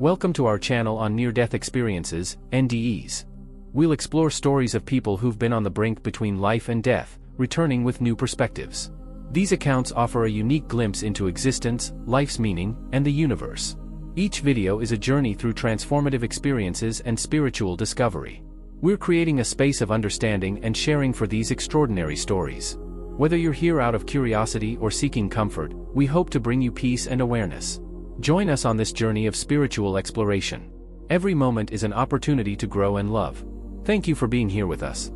Welcome to our channel on near-death experiences, NDEs. We'll explore stories of people who've been on the brink between life and death, returning with new perspectives. These accounts offer a unique glimpse into existence, life's meaning, and the universe. Each video is a journey through transformative experiences and spiritual discovery. We're creating a space of understanding and sharing for these extraordinary stories. Whether you're here out of curiosity or seeking comfort, we hope to bring you peace and awareness. Join us on this journey of spiritual exploration. Every moment is an opportunity to grow and love. Thank you for being here with us.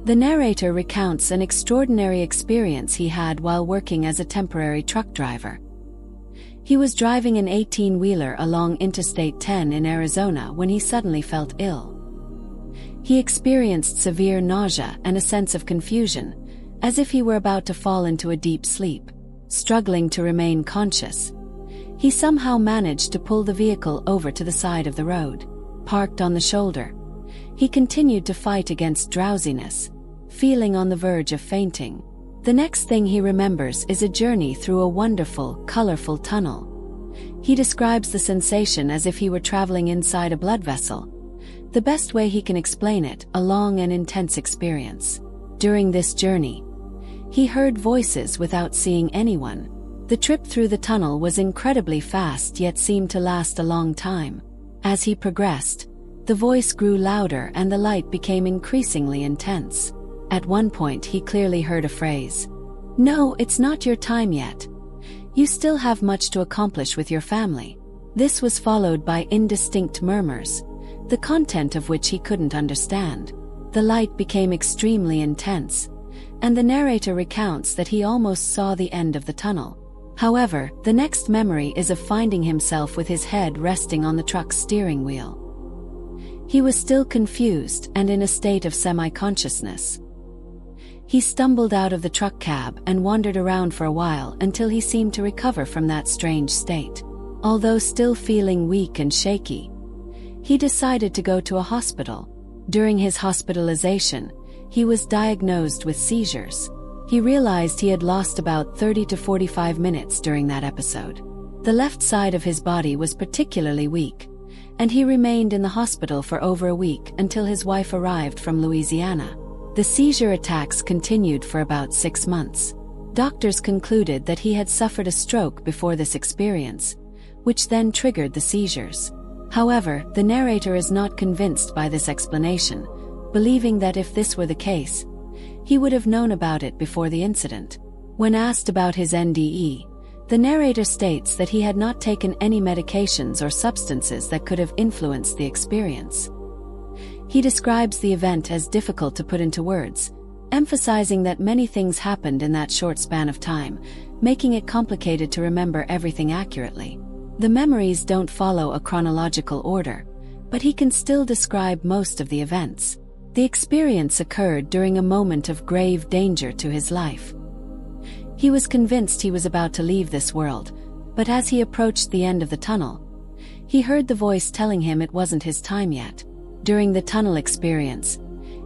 The narrator recounts an extraordinary experience he had while working as a temporary truck driver. He was driving an 18-wheeler along Interstate 10 in Arizona when he suddenly felt ill. He experienced severe nausea and a sense of confusion, as if he were about to fall into a deep sleep. Struggling to remain conscious, he somehow managed to pull the vehicle over to the side of the road. Parked on the shoulder, he continued to fight against drowsiness, feeling on the verge of fainting. The next thing he remembers is a journey through a wonderful, colorful tunnel. He describes the sensation as if he were traveling inside a blood vessel. The best way he can explain it, a long and intense experience. During this journey, he heard voices without seeing anyone. The trip through the tunnel was incredibly fast yet seemed to last a long time. As he progressed, the voice grew louder and the light became increasingly intense. At one point he clearly heard a phrase, "No, it's not your time yet. You still have much to accomplish with your family." This was followed by indistinct murmurs, the content of which he couldn't understand. The light became extremely intense, and the narrator recounts that he almost saw the end of the tunnel. However, the next memory is of finding himself with his head resting on the truck's steering wheel. He was still confused and in a state of semi-consciousness. He stumbled out of the truck cab and wandered around for a while until he seemed to recover from that strange state. Although still feeling weak and shaky, he decided to go to a hospital. During his hospitalization, he was diagnosed with seizures. He realized he had lost about 30 to 45 minutes during that episode. The left side of his body was particularly weak, and he remained in the hospital for over a week until his wife arrived from Louisiana. The seizure attacks continued for about 6 months. Doctors concluded that he had suffered a stroke before this experience, which then triggered the seizures. However, the narrator is not convinced by this explanation, believing that if this were the case, he would have known about it before the incident. When asked about his NDE, the narrator states that he had not taken any medications or substances that could have influenced the experience. He describes the event as difficult to put into words, emphasizing that many things happened in that short span of time, making it complicated to remember everything accurately. The memories don't follow a chronological order, but he can still describe most of the events. The experience occurred during a moment of grave danger to his life. He was convinced he was about to leave this world, but as he approached the end of the tunnel, he heard the voice telling him it wasn't his time yet. During the tunnel experience,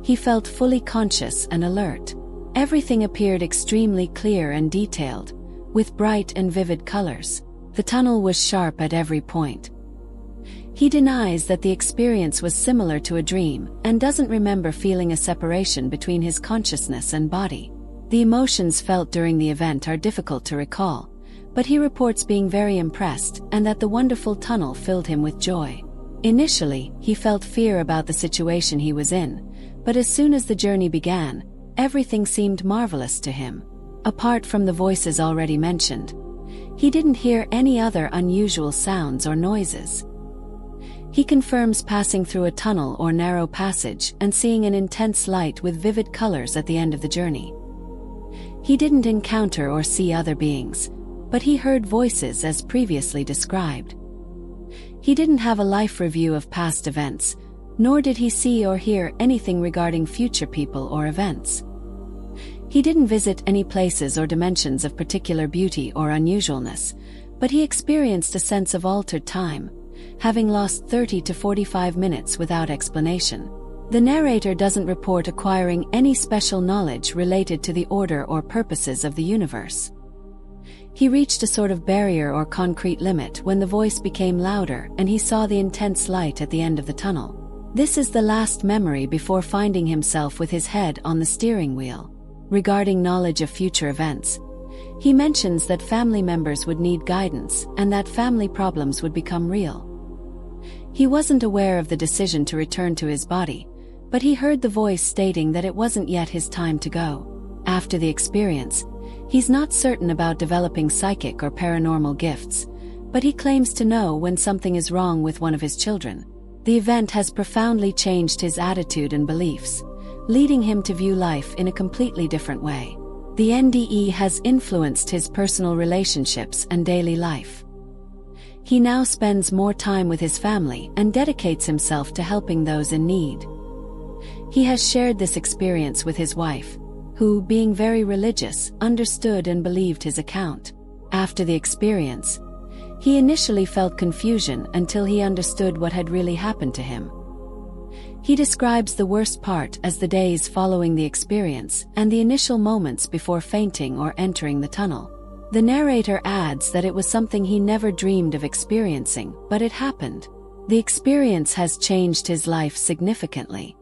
he felt fully conscious and alert. Everything appeared extremely clear and detailed, with bright and vivid colors. The tunnel was sharp at every point. He denies that the experience was similar to a dream and doesn't remember feeling a separation between his consciousness and body. The emotions felt during the event are difficult to recall, but he reports being very impressed and that the wonderful tunnel filled him with joy. Initially, he felt fear about the situation he was in, but as soon as the journey began, everything seemed marvelous to him. Apart from the voices already mentioned, he didn't hear any other unusual sounds or noises. He confirms passing through a tunnel or narrow passage and seeing an intense light with vivid colors at the end of the journey. He didn't encounter or see other beings, but he heard voices as previously described. He didn't have a life review of past events, nor did he see or hear anything regarding future people or events. He didn't visit any places or dimensions of particular beauty or unusualness, but he experienced a sense of altered time, having lost 30 to 45 minutes without explanation. The narrator doesn't report acquiring any special knowledge related to the order or purposes of the universe. He reached a sort of barrier or concrete limit when the voice became louder and he saw the intense light at the end of the tunnel. This is the last memory before finding himself with his head on the steering wheel. Regarding knowledge of future events, he mentions that family members would need guidance and that family problems would become real. He wasn't aware of the decision to return to his body, but he heard the voice stating that it wasn't yet his time to go. After the experience, he's not certain about developing psychic or paranormal gifts, but he claims to know when something is wrong with one of his children. The event has profoundly changed his attitude and beliefs, leading him to view life in a completely different way. The NDE has influenced his personal relationships and daily life. He now spends more time with his family and dedicates himself to helping those in need. He has shared this experience with his wife, who, being very religious, understood and believed his account. After the experience, he initially felt confusion until he understood what had really happened to him. He describes the worst part as the days following the experience and the initial moments before fainting or entering the tunnel. The narrator adds that it was something he never dreamed of experiencing, but it happened. The experience has changed his life significantly.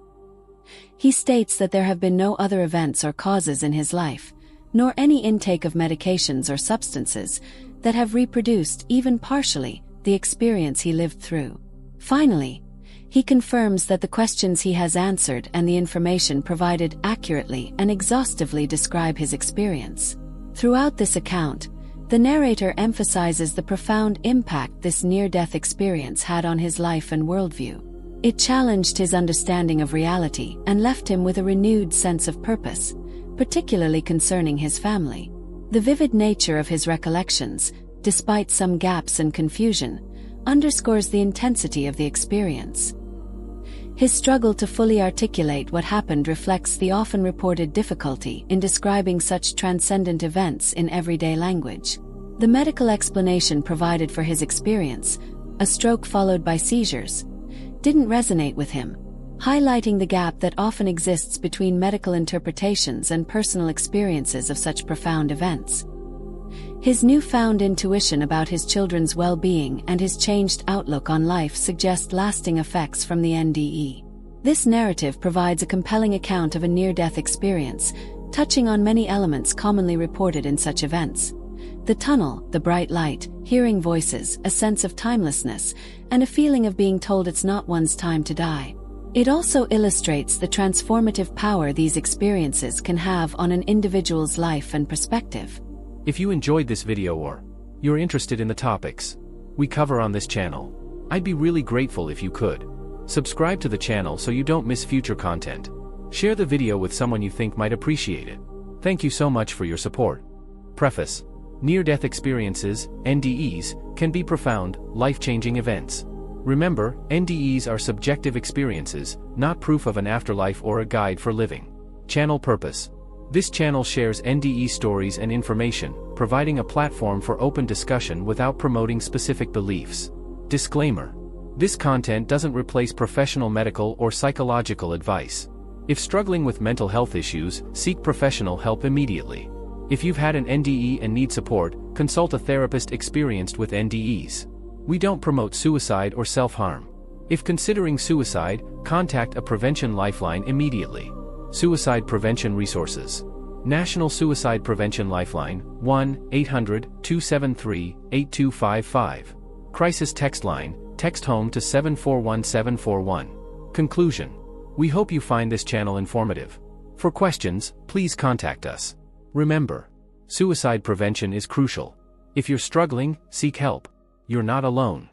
He states that there have been no other events or causes in his life, nor any intake of medications or substances, that have reproduced, even partially, the experience he lived through. Finally, he confirms that the questions he has answered and the information provided accurately and exhaustively describe his experience. Throughout this account, the narrator emphasizes the profound impact this near-death experience had on his life and worldview. It challenged his understanding of reality and left him with a renewed sense of purpose, particularly concerning his family. The vivid nature of his recollections, despite some gaps and confusion, underscores the intensity of the experience. His struggle to fully articulate what happened reflects the often reported difficulty in describing such transcendent events in everyday language. The medical explanation provided for his experience, a stroke followed by seizures, didn't resonate with him, highlighting the gap that often exists between medical interpretations and personal experiences of such profound events. His newfound intuition about his children's well-being and his changed outlook on life suggest lasting effects from the NDE. This narrative provides a compelling account of a near-death experience, touching on many elements commonly reported in such events. The tunnel, the bright light, hearing voices, a sense of timelessness, and a feeling of being told it's not one's time to die. It also illustrates the transformative power these experiences can have on an individual's life and perspective. If you enjoyed this video or you're interested in the topics we cover on this channel, I'd be really grateful if you could subscribe to the channel so you don't miss future content. Share the video with someone you think might appreciate it. Thank you so much for your support. Preface: near-death experiences, NDEs, can be profound, life-changing events. Remember, NDEs are subjective experiences, not proof of an afterlife or a guide for living. Channel purpose: this channel shares NDE stories and information, providing a platform for open discussion without promoting specific beliefs. Disclaimer: this content doesn't replace professional medical or psychological advice. If struggling with mental health issues, seek professional help immediately. If you've had an NDE and need support, consult a therapist experienced with NDEs. We don't promote suicide or self-harm. If considering suicide, contact a prevention lifeline immediately. Suicide prevention resources: National Suicide Prevention Lifeline, 1-800-273-8255. Crisis text line, text HOME to 741741. Conclusion: we hope you find this channel informative. For questions, please contact us. Remember, suicide prevention is crucial. If you're struggling, seek help. You're not alone.